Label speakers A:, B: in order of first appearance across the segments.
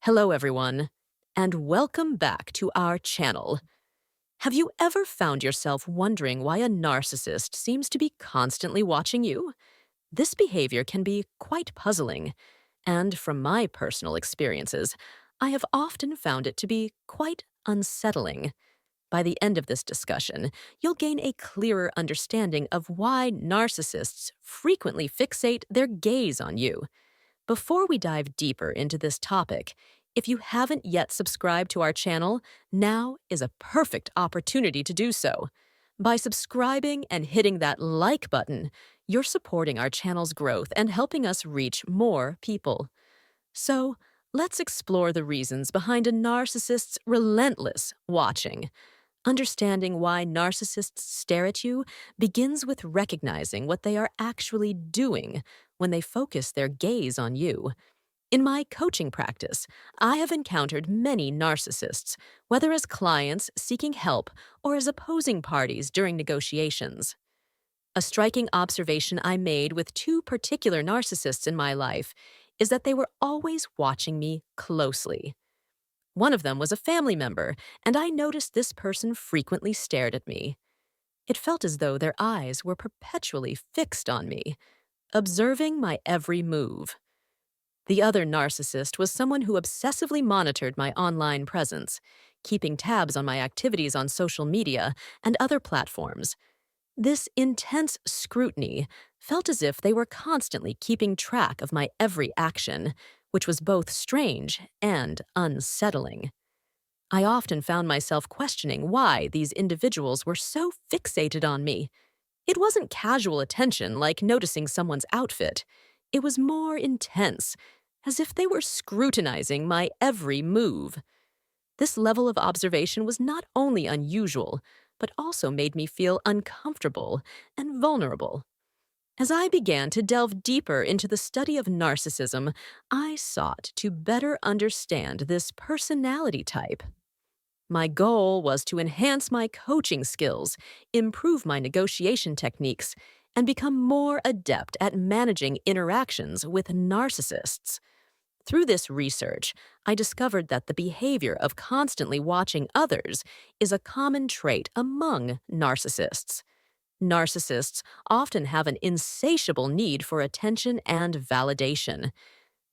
A: Hello, everyone, and welcome back to our channel. Have you ever found yourself wondering why a narcissist seems to be constantly watching you? This behavior can be quite puzzling, and from my personal experiences, I have often found it to be quite unsettling. By the end of this discussion, you'll gain a clearer understanding of why narcissists frequently fixate their gaze on you. Before we dive deeper into this topic, if you haven't yet subscribed to our channel, now is a perfect opportunity to do so. By subscribing and hitting that like button, you're supporting our channel's growth and helping us reach more people. So, let's explore the reasons behind a narcissist's relentless watching. Understanding why narcissists stare at you begins with recognizing what they are actually doing when they focus their gaze on you. In my coaching practice, I have encountered many narcissists, whether as clients seeking help or as opposing parties during negotiations. A striking observation I made with two particular narcissists in my life is that they were always watching me closely. One of them was a family member, and I noticed this person frequently stared at me. It felt as though their eyes were perpetually fixed on me, observing my every move. The other narcissist was someone who obsessively monitored my online presence, keeping tabs on my activities on social media and other platforms. This intense scrutiny felt as if they were constantly keeping track of my every action, which was both strange and unsettling. I often found myself questioning why these individuals were so fixated on me. It wasn't casual attention like noticing someone's outfit. It was more intense, as if they were scrutinizing my every move. This level of observation was not only unusual, but also made me feel uncomfortable and vulnerable. As I began to delve deeper into the study of narcissism, I sought to better understand this personality type. My goal was to enhance my coaching skills, improve my negotiation techniques, and become more adept at managing interactions with narcissists. Through this research, I discovered that the behavior of constantly watching others is a common trait among narcissists. Narcissists often have an insatiable need for attention and validation.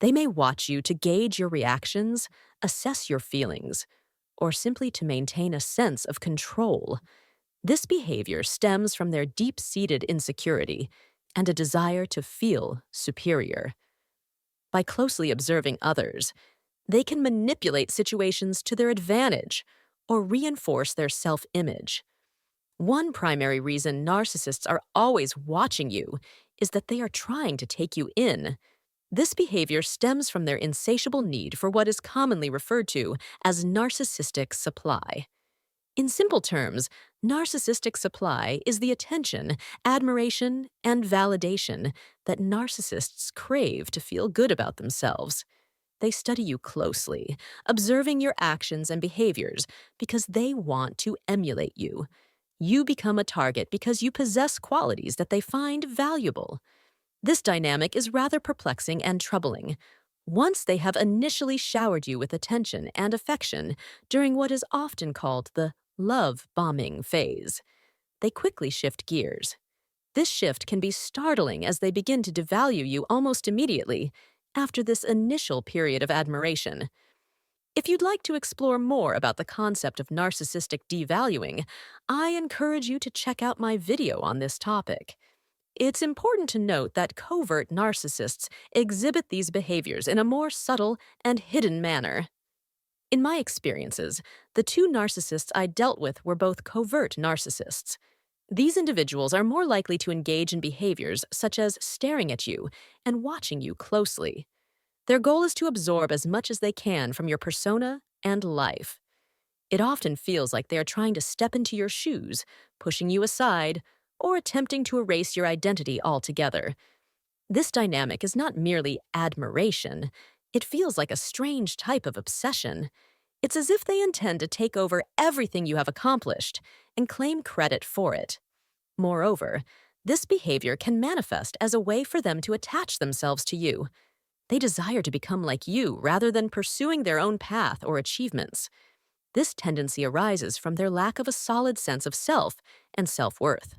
A: They may watch you to gauge your reactions, assess your feelings, or simply to maintain a sense of control. This behavior stems from their deep-seated insecurity and a desire to feel superior. By closely observing others, they can manipulate situations to their advantage or reinforce their self-image. One primary reason narcissists are always watching you is that they are trying to take you in. This behavior stems from their insatiable need for what is commonly referred to as narcissistic supply. In simple terms, narcissistic supply is the attention, admiration, and validation that narcissists crave to feel good about themselves. They study you closely, observing your actions and behaviors because they want to emulate you. You become a target because you possess qualities that they find valuable. This dynamic is rather perplexing and troubling. Once they have initially showered you with attention and affection during what is often called the love bombing phase, they quickly shift gears. This shift can be startling as they begin to devalue you almost immediately after this initial period of admiration. If you'd like to explore more about the concept of narcissistic devaluing, I encourage you to check out my video on this topic. It's important to note that covert narcissists exhibit these behaviors in a more subtle and hidden manner. In my experiences, the two narcissists I dealt with were both covert narcissists. These individuals are more likely to engage in behaviors such as staring at you and watching you closely. Their goal is to absorb as much as they can from your persona and life. It often feels like they are trying to step into your shoes, pushing you aside, or attempting to erase your identity altogether. This dynamic is not merely admiration. It feels like a strange type of obsession. It's as if they intend to take over everything you have accomplished and claim credit for it. Moreover, this behavior can manifest as a way for them to attach themselves to you. They desire to become like you rather than pursuing their own path or achievements. This tendency arises from their lack of a solid sense of self and self-worth.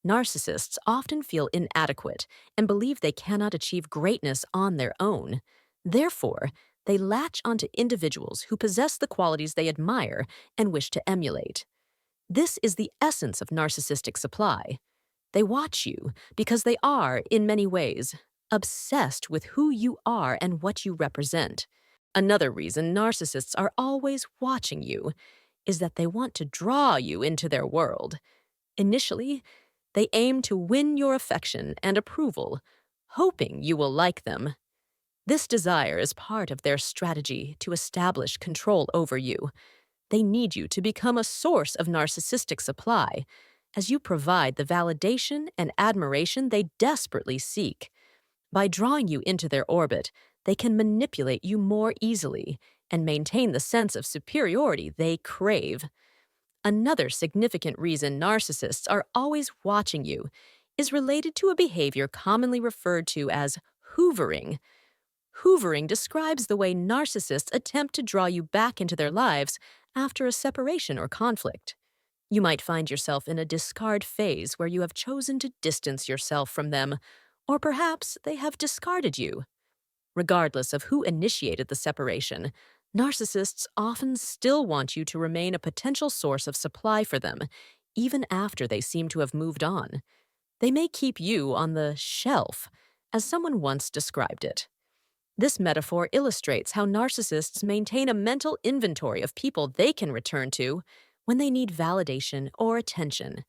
A: Narcissists often feel inadequate and believe they cannot achieve greatness on their own. Therefore, they latch onto individuals who possess the qualities they admire and wish to emulate. This is the essence of narcissistic supply. They watch you because they are, in many ways, obsessed with who you are and what you represent. Another reason narcissists are always watching you is that they want to draw you into their world. Initially, they aim to win your affection and approval, hoping you will like them. This desire is part of their strategy to establish control over you. They need you to become a source of narcissistic supply, as you provide the validation and admiration they desperately seek. By drawing you into their orbit, they can manipulate you more easily and maintain the sense of superiority they crave. Another significant reason narcissists are always watching you is related to a behavior commonly referred to as hoovering. Hoovering describes the way narcissists attempt to draw you back into their lives after a separation or conflict. You might find yourself in a discard phase where you have chosen to distance yourself from them, or perhaps they have discarded you. Regardless of who initiated the separation, narcissists often still want you to remain a potential source of supply for them, even after they seem to have moved on. They may keep you on the shelf, as someone once described it. This metaphor illustrates how narcissists maintain a mental inventory of people they can return to when they need validation or attention.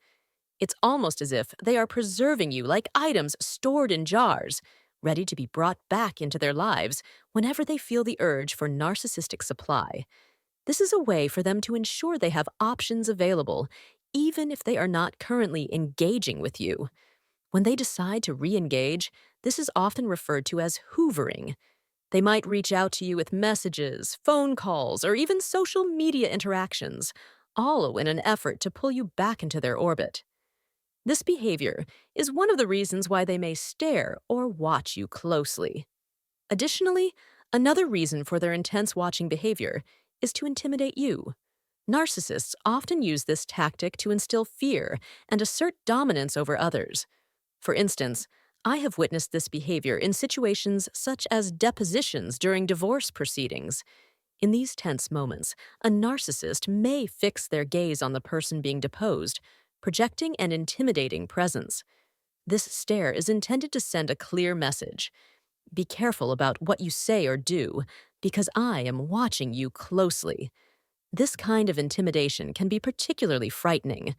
A: It's almost as if they are preserving you like items stored in jars, ready to be brought back into their lives whenever they feel the urge for narcissistic supply. This is a way for them to ensure they have options available, even if they are not currently engaging with you. When they decide to re-engage, this is often referred to as hoovering. They might reach out to you with messages, phone calls, or even social media interactions, all in an effort to pull you back into their orbit. This behavior is one of the reasons why they may stare or watch you closely. Additionally, another reason for their intense watching behavior is to intimidate you. Narcissists often use this tactic to instill fear and assert dominance over others. For instance, I have witnessed this behavior in situations such as depositions during divorce proceedings. In these tense moments, a narcissist may fix their gaze on the person being deposed, projecting an intimidating presence. This stare is intended to send a clear message. Be careful about what you say or do, because I am watching you closely. This kind of intimidation can be particularly frightening,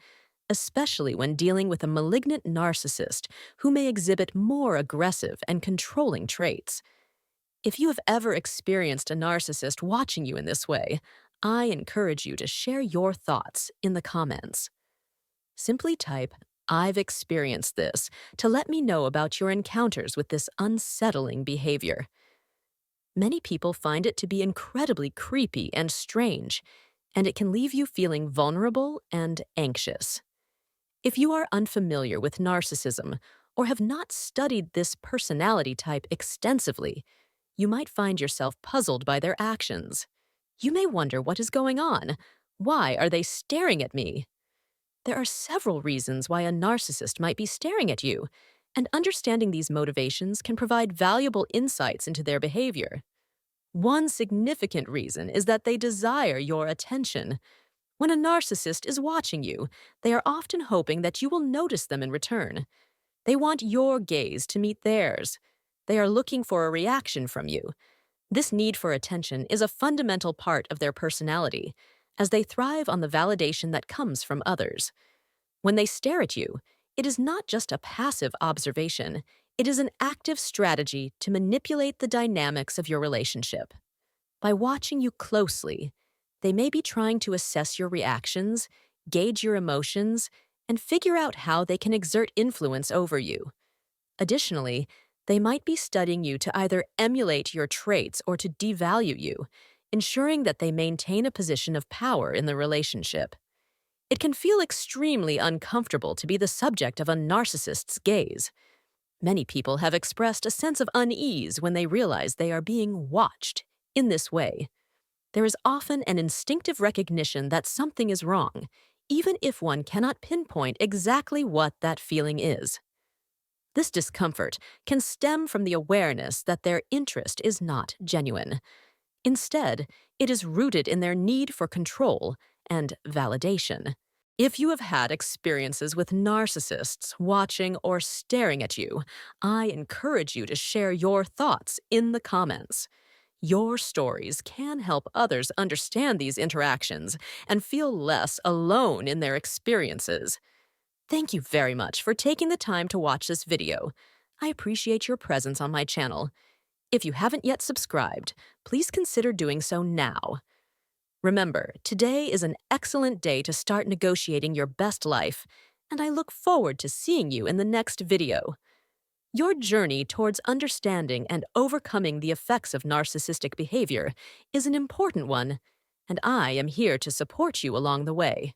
A: especially when dealing with a malignant narcissist who may exhibit more aggressive and controlling traits. If you have ever experienced a narcissist watching you in this way, I encourage you to share your thoughts in the comments. Simply type, "I've experienced this," to let me know about your encounters with this unsettling behavior. Many people find it to be incredibly creepy and strange, and it can leave you feeling vulnerable and anxious. If you are unfamiliar with narcissism or have not studied this personality type extensively, you might find yourself puzzled by their actions. You may wonder what is going on. Why are they staring at me? There are several reasons why a narcissist might be staring at you, and understanding these motivations can provide valuable insights into their behavior. One significant reason is that they desire your attention. When a narcissist is watching you, they are often hoping that you will notice them in return. They want your gaze to meet theirs. They are looking for a reaction from you. This need for attention is a fundamental part of their personality, as they thrive on the validation that comes from others. When they stare at you, it is not just a passive observation, it is an active strategy to manipulate the dynamics of your relationship. By watching you closely, they may be trying to assess your reactions, gauge your emotions, and figure out how they can exert influence over you. Additionally, they might be studying you to either emulate your traits or to devalue you, ensuring that they maintain a position of power in the relationship. It can feel extremely uncomfortable to be the subject of a narcissist's gaze. Many people have expressed a sense of unease when they realize they are being watched in this way. There is often an instinctive recognition that something is wrong, even if one cannot pinpoint exactly what that feeling is. This discomfort can stem from the awareness that their interest is not genuine. Instead, it is rooted in their need for control and validation. If you have had experiences with narcissists watching or staring at you, I encourage you to share your thoughts in the comments. Your stories can help others understand these interactions and feel less alone in their experiences. Thank you very much for taking the time to watch this video. I appreciate your presence on my channel. If you haven't yet subscribed, please consider doing so now. Remember, today is an excellent day to start negotiating your best life, and I look forward to seeing you in the next video. Your journey towards understanding and overcoming the effects of narcissistic behavior is an important one, and I am here to support you along the way.